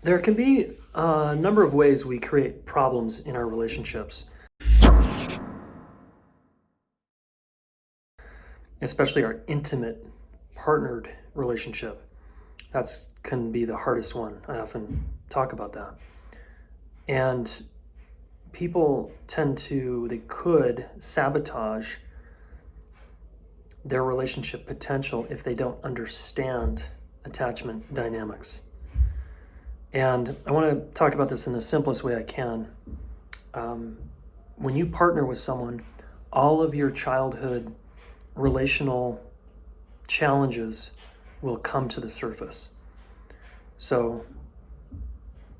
There can be a number of ways we create problems in our relationships, especially our intimate, partnered relationship. That's can be the hardest one. I often talk about that. And people they could sabotage their relationship potential if they don't understand attachment dynamics. And I want to talk about this in the simplest way I can. When you partner with someone, all of your childhood relational challenges will come to the surface. So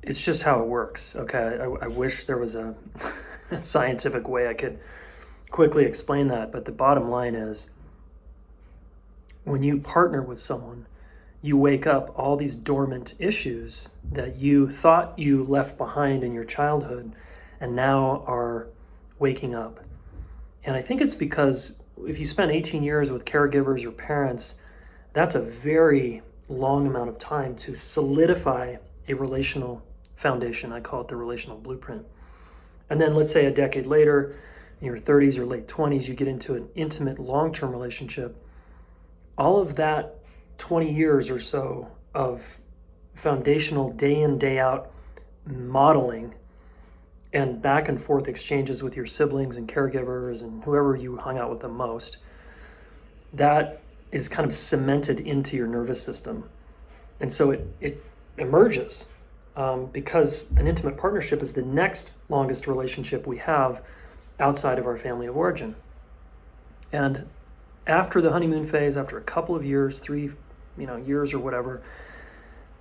it's just how it works, okay? I wish there was a scientific way I could quickly explain that, but the bottom line is when you partner with someone, you wake up all these dormant issues that you thought you left behind in your childhood and now are waking up. And I think it's because if you spend 18 years with caregivers or parents, that's a very long amount of time to solidify a relational foundation. I call it the relational blueprint. And then let's say a decade later, in your 30s or late 20s, you get into an intimate long-term relationship. All of that 20 years or so of foundational day in, day out modeling and back and forth exchanges with your siblings and caregivers and whoever you hung out with the most, that is kind of cemented into your nervous system. And so it emerges because an intimate partnership is the next longest relationship we have outside of our family of origin. And after the honeymoon phase, after a couple of years, 3 years or whatever,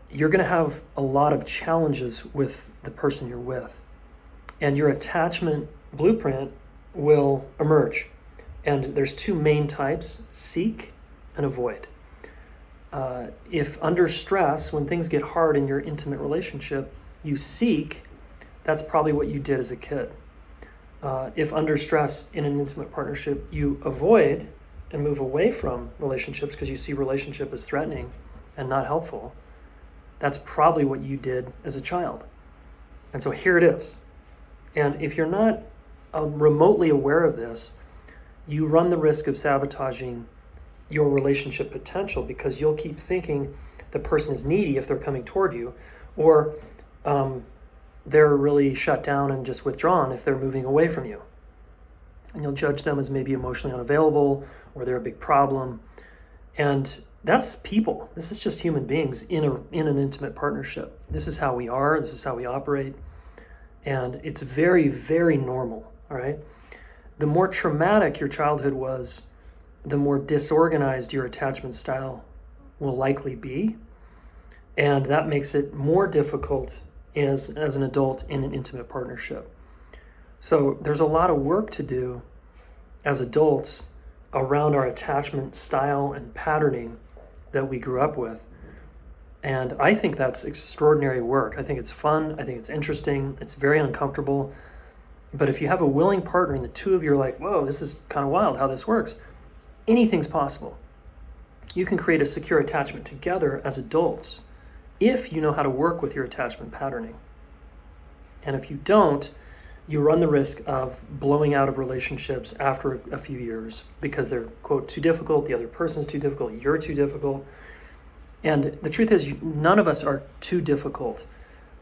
you're going to have a lot of challenges with the person you're with. And your attachment blueprint will emerge. And there's 2 main types: seek and avoid. If under stress, when things get hard in your intimate relationship, you seek, that's probably what you did as a kid. If under stress in an intimate partnership, you avoid and move away from relationships because you see relationship as threatening and not helpful, that's probably what you did as a child. And so here it is. And if you're not remotely aware of this, you run the risk of sabotaging your relationship potential because you'll keep thinking the person is needy if they're coming toward you, or they're really shut down and just withdrawn if they're moving away from you. And you'll judge them as maybe emotionally unavailable or they're a big problem. And that's people. This is just human beings in an intimate partnership. This is how we are. This is how we operate. And it's very, very normal, all right? The more traumatic your childhood was, the more disorganized your attachment style will likely be. And that makes it more difficult as an adult in an intimate partnership. So there's a lot of work to do as adults around our attachment style and patterning that we grew up with. And I think that's extraordinary work. I think it's fun. I think it's interesting. It's very uncomfortable. But if you have a willing partner and the 2 of you are like, whoa, this is kind of wild how this works, anything's possible. You can create a secure attachment together as adults if you know how to work with your attachment patterning. And if you don't, you run the risk of blowing out of relationships after a few years because they're, quote, too difficult, the other person's too difficult, you're too difficult. And the truth is, none of us are too difficult,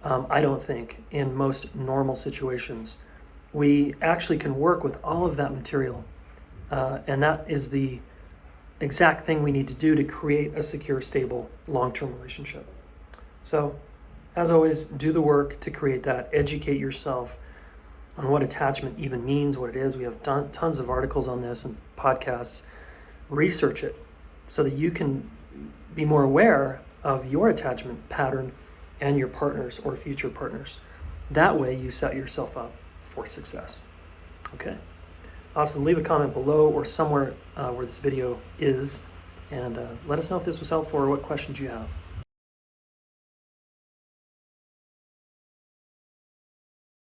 I don't think, in most normal situations. We actually can work with all of that material, and that is the exact thing we need to do to create a secure, stable, long-term relationship. So, as always, do the work to create that. Educate yourself on what attachment even means, what it is. We have done tons of articles on this and podcasts. Research it so that you can be more aware of your attachment pattern and your partners or future partners. That way you set yourself up for success. Okay, awesome. Leave a comment below or somewhere where this video is, and let us know if this was helpful or what questions you have.